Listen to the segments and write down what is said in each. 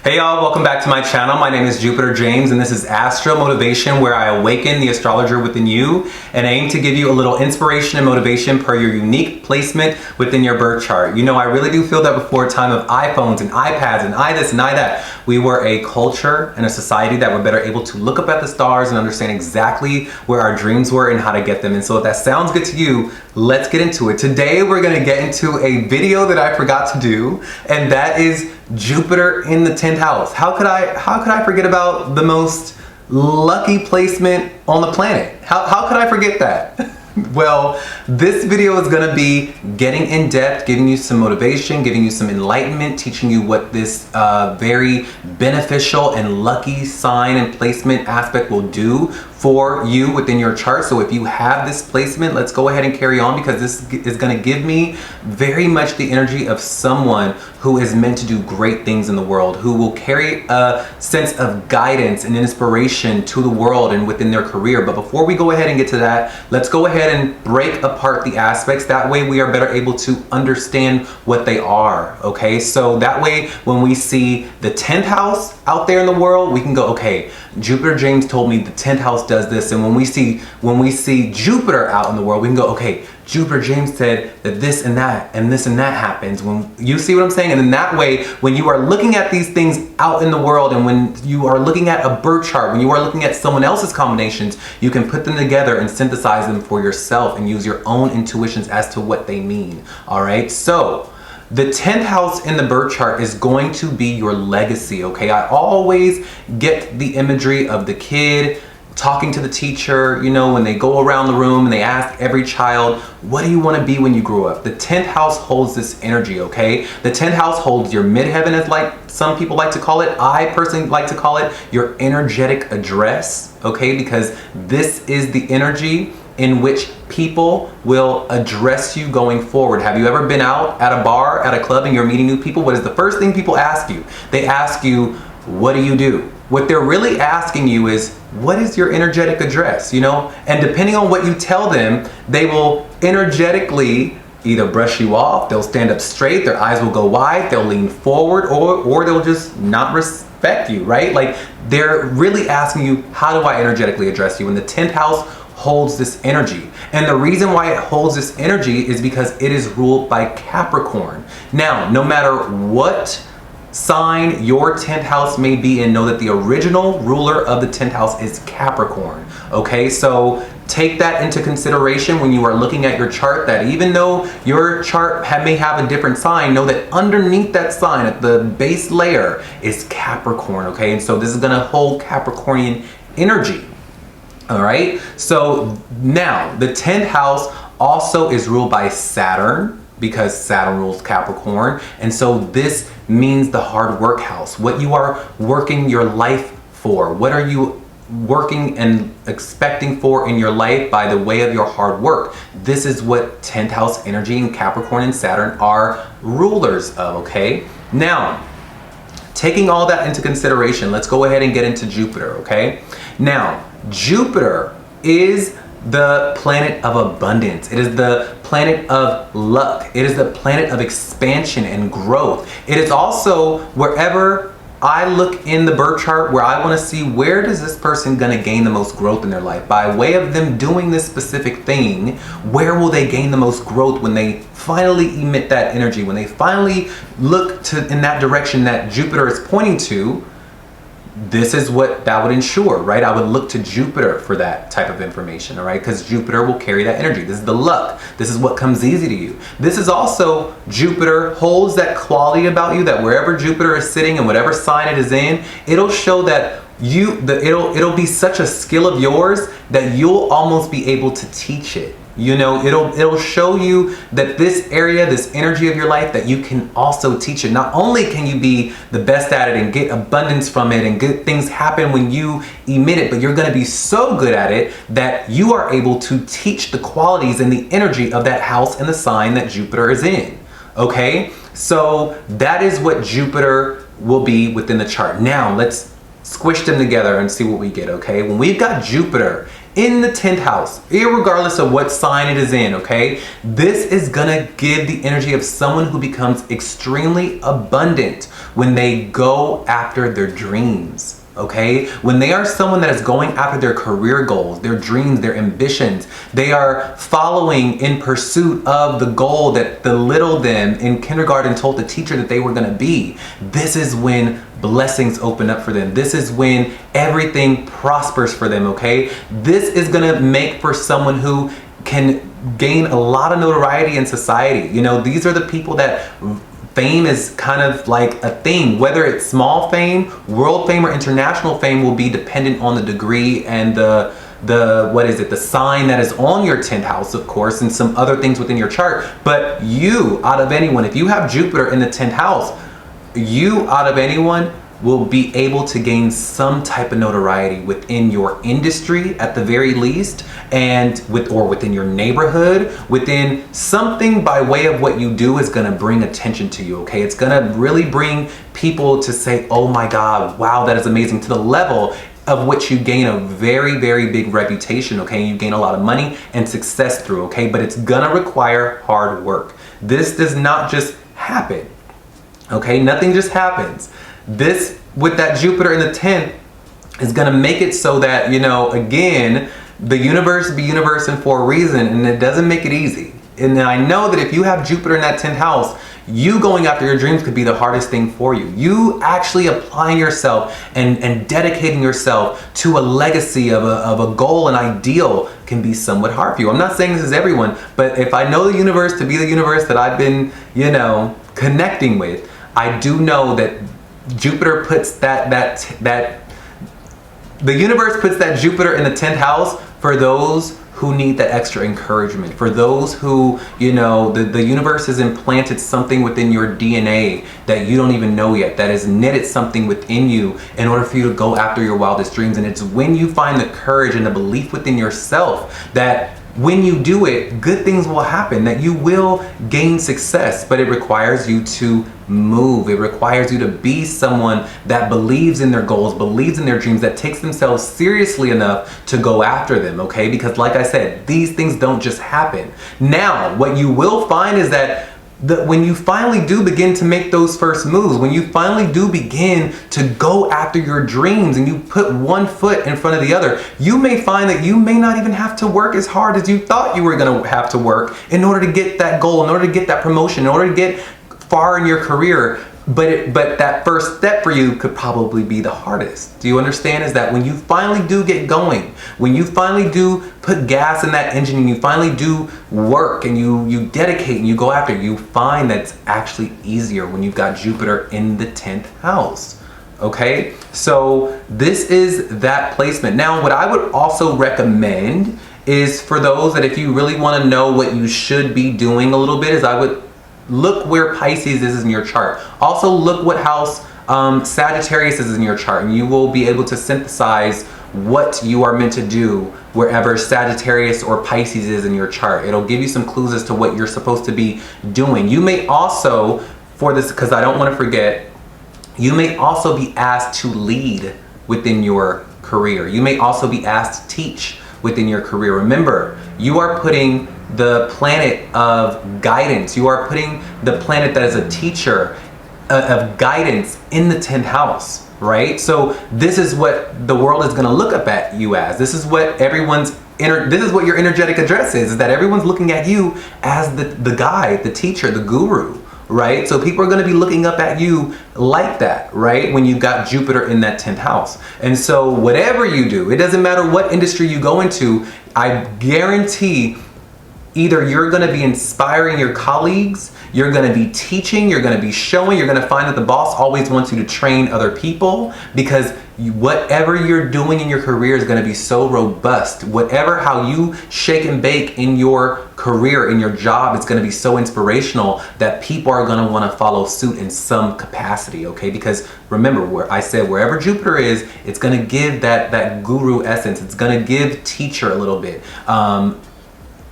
Hey y'all, welcome back to my channel. My name is Jupiter James and this is Astro Motivation, where I awaken the astrologer within you and aim to give you a little inspiration and motivation per your unique placement within your birth chart. You know, I really do feel that before a time of iPhones and iPads and this and that, we were a culture and a society that were better able to look up at the stars and understand exactly where our dreams were and how to get them. And so if that sounds good to you, let's get into it. Today we're gonna get into a video that I forgot to do, and that is Jupiter in the 10th house. How could I forget about the most lucky placement on the planet? How could I forget that? Well, this video is gonna be getting in depth, giving you some motivation, giving you some enlightenment, teaching you what this very beneficial and lucky sign and placement aspect will do for you within your chart. So if you have this placement, let's go ahead and carry on, because this is going to give me very much the energy of someone who is meant to do great things in the world, who will carry a sense of guidance and inspiration to the world and within their career. But before we go ahead and get to that, let's go ahead and break apart the aspects. That way we are better able to understand what they are, okay? So that way when we see the 10th house out there in the world, we can go, okay, Jupiter James told me the 10th house does this. And when we see Jupiter out in the world, we can go, okay, Jupiter James said that this and that and this and that happens. When you see what I'm saying? And in that way, when you are looking at these things out in the world, and when you are looking at a birth chart, when you are looking at someone else's combinations, you can put them together and synthesize them for yourself and use your own intuitions as to what they mean. All right, so the 10th house in the birth chart is going to be your legacy, okay? I always get the imagery of the kid talking to the teacher, you know, when they go around the room and they ask every child, what do you want to be when you grow up? The 10th house holds this energy, okay? The 10th house holds your midheaven, as like some people like to call it. I personally like to call it your energetic address, okay? Because this is the energy in which people will address you going forward. Have you ever been out at a bar, at a club, and you're meeting new people? What is the first thing people ask you? They ask you, what do you do? What they're really asking you is, what is your energetic address, you know? And depending on what you tell them, they will energetically either brush you off, they'll stand up straight, their eyes will go wide, they'll lean forward, or they'll just not respect you, right? Like, they're really asking you, how do I energetically address you? And the 10th house holds this energy. And the reason why it holds this energy is because it is ruled by Capricorn. Now, no matter what sign your 10th house may be in, know that the original ruler of the 10th house is Capricorn, okay? So take that into consideration when you are looking at your chart, that even though your chart may have a different sign, know that underneath that sign, at the base layer, is Capricorn, okay? And so this is gonna hold Capricornian energy. All right, so now the 10th house also is ruled by Saturn, because Saturn rules Capricorn. And so this means the hard work house, what you are working your life for. What are you working and expecting for in your life by the way of your hard work? This is what 10th house energy and Capricorn and Saturn are rulers of, okay? Now, taking all that into consideration, let's go ahead and get into Jupiter, okay? Now, Jupiter is the planet of abundance. It is the planet of luck. It is the planet of expansion and growth. It is also wherever I look in the birth chart, where I want to see, where does this person gonna gain the most growth in their life? By way of them doing this specific thing, where will they gain the most growth when they finally emit that energy, when they finally look in that direction that Jupiter is pointing to? This is what that would ensure, right? I would look to Jupiter for that type of information, all right? Because Jupiter will carry that energy. This is the luck. This is what comes easy to you. This is also, Jupiter holds that quality about you, that wherever Jupiter is sitting and whatever sign it is in, it'll show that it'll be such a skill of yours that you'll almost be able to teach it. You know, it'll show you that this area, this energy of your life, that you can also teach it. Not only can you be the best at it and get abundance from it and good things happen when you emit it, but you're going to be so good at it that you are able to teach the qualities and the energy of that house and the sign that Jupiter is in. Okay, so that is what Jupiter will be within the chart. Now let's squish them together and see what we get, okay? When we've got Jupiter in the 10th house, irregardless of what sign it is in, okay? This is gonna give the energy of someone who becomes extremely abundant when they go after their dreams, okay? When they are someone that is going after their career goals, their dreams, their ambitions, they are following in pursuit of the goal that the little them in kindergarten told the teacher that they were gonna be. This is when blessings open up for them. This is when everything prospers for them, okay? This is gonna make for someone who can gain a lot of notoriety in society. You know, these are the people that fame is kind of like a thing. Whether it's small fame, world fame, or international fame will be dependent on the degree and the sign that is on your 10th house, of course, and some other things within your chart. But you, out of anyone, if you have Jupiter in the 10th house, you, out of anyone, will be able to gain some type of notoriety within your industry at the very least, and within your neighborhood, within something by way of what you do is gonna bring attention to you, okay? It's gonna really bring people to say, oh my God, wow, that is amazing, to the level of which you gain a very, very big reputation, okay? You gain a lot of money and success through, okay? But it's gonna require hard work. This does not just happen. Okay, nothing just happens. This, with that Jupiter in the 10th, is gonna make it so that, you know, again, the universe be universing for a reason, and it doesn't make it easy. And I know that if you have Jupiter in that 10th house, you going after your dreams could be the hardest thing for you. You actually applying yourself and dedicating yourself to a legacy of a goal, an ideal, can be somewhat hard for you. I'm not saying this is everyone, but if I know the universe to be the universe that I've been, you know, connecting with, I do know that Jupiter puts the universe puts that Jupiter in the 10th house for those who need that extra encouragement, for those who, you know, the universe has implanted something within your DNA that you don't even know yet, that has knitted something within you in order for you to go after your wildest dreams. And it's when you find the courage and the belief within yourself that when you do it, good things will happen, that you will gain success. But it requires you to move. It requires you to be someone that believes in their goals, believes in their dreams, that takes themselves seriously enough to go after them, okay? Because like I said, these things don't just happen. Now, what you will find is that when you finally do begin to make those first moves, when you finally do begin to go after your dreams and you put one foot in front of the other, you may find that you may not even have to work as hard as you thought you were going to have to work in order to get that goal, in order to get that promotion, in order to get far in your career. But that first step for you could probably be the hardest. Do you understand? Is that when you finally do get going, when you finally do put gas in that engine and you finally do work and you dedicate and you go after it, you find that it's actually easier when you've got Jupiter in the 10th house. Okay, so this is that placement. Now, what I would also recommend is for those that if you really want to know what you should be doing a little bit, is I would look where Pisces is in your chart. Also look what house Sagittarius is in your chart, and you will be able to synthesize what you are meant to do wherever Sagittarius or Pisces is in your chart. It'll give you some clues as to what you're supposed to be doing. You may also, for this, because I don't want to forget, you may also be asked to lead within your career. You may also be asked to teach within your career. Remember, you are putting the planet of guidance, you are putting the planet that is a teacher of guidance in the 10th house, right? So this is what the world is going to look up at you as. This is what this is what your energetic address is that everyone's looking at you as the guide, the teacher, the guru, right? So people are going to be looking up at you like that, right? When you've got Jupiter in that 10th house. And so whatever you do, it doesn't matter what industry you go into, I guarantee either you're going to be inspiring your colleagues, you're going to be teaching, you're going to be showing, you're going to find that the boss always wants you to train other people, because whatever you're doing in your career is going to be so robust. Whatever how you shake and bake in your career, in your job, it's going to be so inspirational that people are going to want to follow suit in some capacity, okay? Because remember, where I said wherever Jupiter is, it's going to give that guru essence. It's going to give teacher a little bit.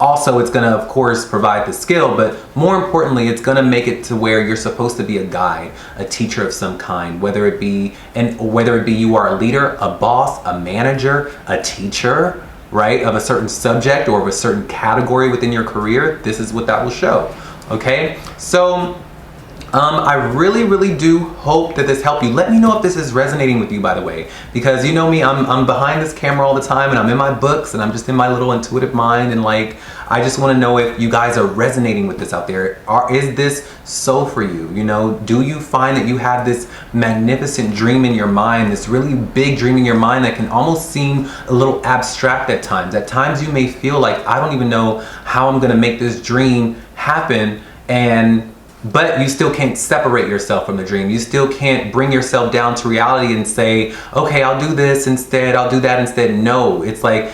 Also, it's going to, of course, provide the skill, but more importantly, it's going to make it to where you're supposed to be a guide, a teacher of some kind, whether it be you are a leader, a boss, a manager, a teacher, right, of a certain subject or of a certain category within your career, this is what that will show. Okay, so I really do hope that this helped you. Let me know if this is resonating with you, by the way, because you know me, I'm behind this camera all the time, and I'm in my books, and I'm just in my little intuitive mind, and like, I just want to know if you guys are resonating with this out there. Is this so for you? You know, do you find that you have this magnificent dream in your mind, this really big dream in your mind that can almost seem a little abstract at times? At times you may feel like, I don't even know how I'm going to make this dream happen, but you still can't separate yourself from the dream. You still can't bring yourself down to reality and say, okay, I'll do this instead, I'll do that instead. No, it's like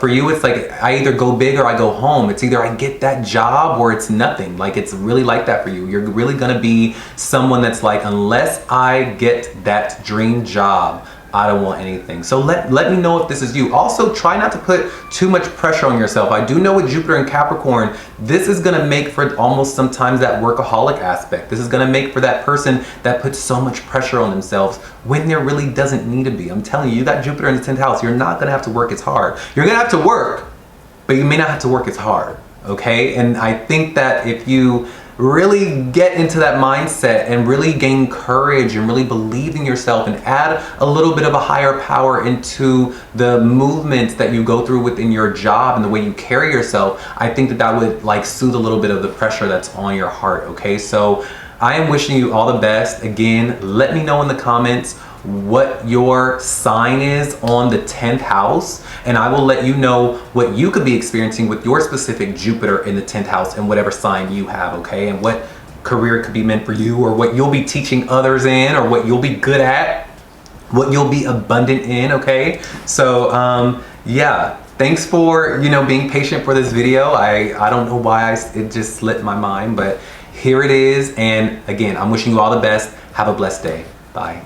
for you, it's like I either go big or I go home. It's either I get that job or it's nothing. Like, it's really like that for you. You're really gonna be someone that's like, unless I get that dream job, I don't want anything. So let me know if this is you. Also, try not to put too much pressure on yourself. I do know with Jupiter and Capricorn, this is gonna make for almost sometimes that workaholic aspect. This is gonna make for that person that puts so much pressure on themselves when there really doesn't need to be. I'm telling you, you got Jupiter in the 10th house. You're not gonna have to work as hard. You're gonna have to work, but you may not have to work as hard, okay? And I think that if you really get into that mindset and really gain courage and really believe in yourself and add a little bit of a higher power into the movements that you go through within your job and the way you carry yourself, I think that that would like soothe a little bit of the pressure that's on your heart, okay? So I am wishing you all the best. Again, let me know in the comments what your sign is on the 10th house, and I will let you know what you could be experiencing with your specific Jupiter in the 10th house and whatever sign you have, okay? And what career could be meant for you, or what you'll be teaching others in, or what you'll be good at, what you'll be abundant in, okay? So yeah, thanks for, you know, being patient for this video. I don't know why it just slipped my mind, but here it is. And again, I'm wishing you all the best. Have a blessed day. Bye.